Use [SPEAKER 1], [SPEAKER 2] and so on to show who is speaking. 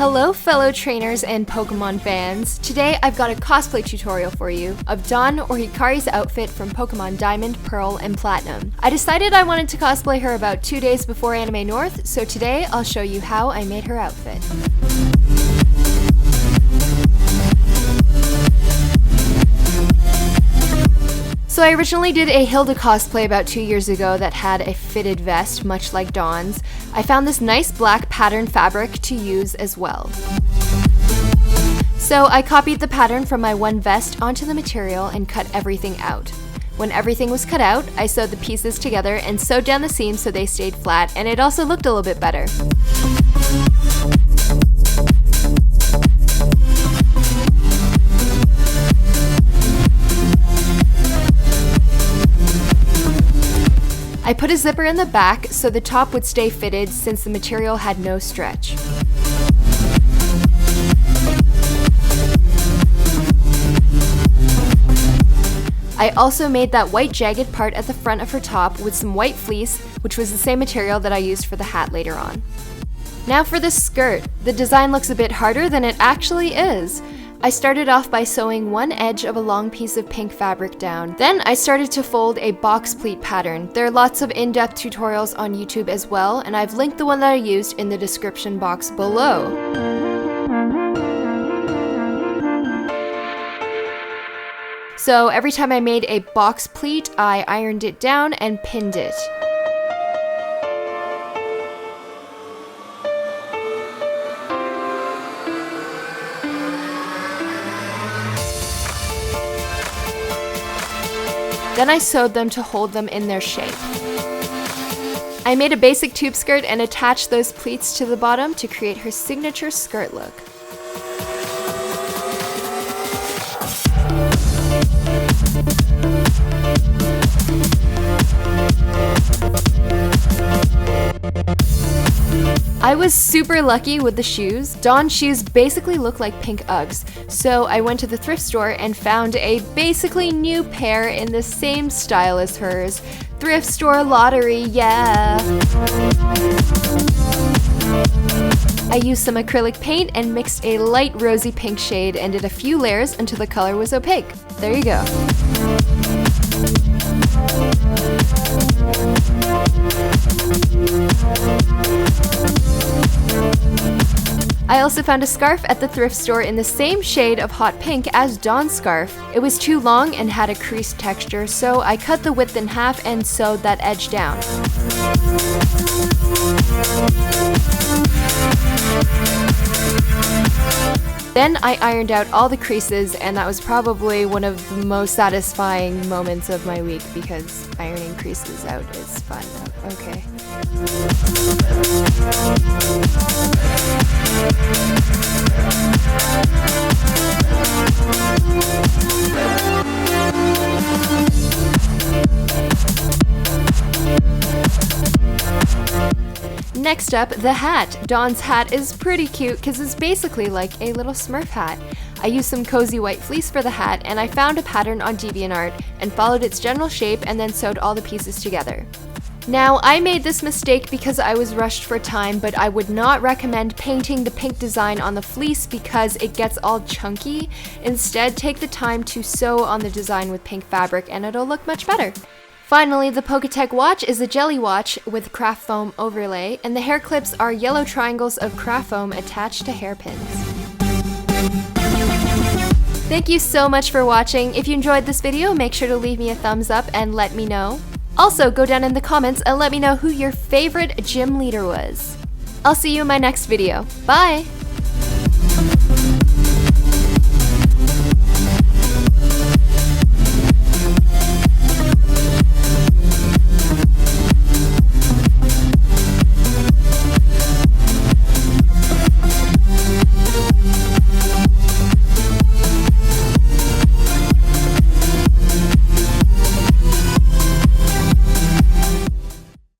[SPEAKER 1] Hello fellow trainers and Pokemon fans. Today I've got a cosplay tutorial for you of Dawn or Hikari's outfit from Pokemon Diamond, Pearl, and Platinum. I decided I wanted to cosplay her about 2 days before Anime North, so today I'll show you how I made her outfit. So I originally did a Hilda cosplay about 2 years ago that had a fitted vest, much like Dawn's. I found this nice black pattern fabric to use as well. So I copied the pattern from my one vest onto the material and cut everything out. When everything was cut out, I sewed the pieces together and sewed down the seams so they stayed flat, and it also looked a little bit better. I put a zipper in the back so the top would stay fitted since the material had no stretch. I also made that white jagged part at the front of her top with some white fleece, which was the same material that I used for the hat later on. Now for the skirt. The design looks a bit harder than it actually is. I started off by sewing one edge of a long piece of pink fabric down. Then I started to fold a box pleat pattern. There are lots of in-depth tutorials on YouTube as well, and I've linked the one that I used in the description box below. So every time I made a box pleat, I ironed it down and pinned it. Then I sewed them to hold them in their shape. I made a basic tube skirt and attached those pleats to the bottom to create her signature skirt look. I was super lucky with the shoes. Dawn's shoes basically look like pink Uggs, so I went to the thrift store and found a basically new pair in the same style as hers. Thrift store lottery, yeah! I used some acrylic paint and mixed a light rosy pink shade and did a few layers until the color was opaque. There you go. I also found a scarf at the thrift store in the same shade of hot pink as Dawn's scarf. It was too long and had a creased texture, so I cut the width in half and sewed that edge down. Then I ironed out all the creases, and that was probably one of the most satisfying moments of my week because ironing creases out is fun. Okay. Next up, the hat. Dawn's hat is pretty cute because it's basically like a little Smurf hat. I used some cozy white fleece for the hat, and I found a pattern on DeviantArt and followed its general shape and then sewed all the pieces together. Now, I made this mistake because I was rushed for time, but I would not recommend painting the pink design on the fleece because it gets all chunky. Instead, take the time to sew on the design with pink fabric and it'll look much better. Finally, the Pokedex watch is a jelly watch with craft foam overlay, and the hair clips are yellow triangles of craft foam attached to hairpins. Thank you so much for watching. If you enjoyed this video, make sure to leave me a thumbs up and let me know. Also, go down in the comments and let me know who your favorite gym leader was. I'll see you in my next video. Bye!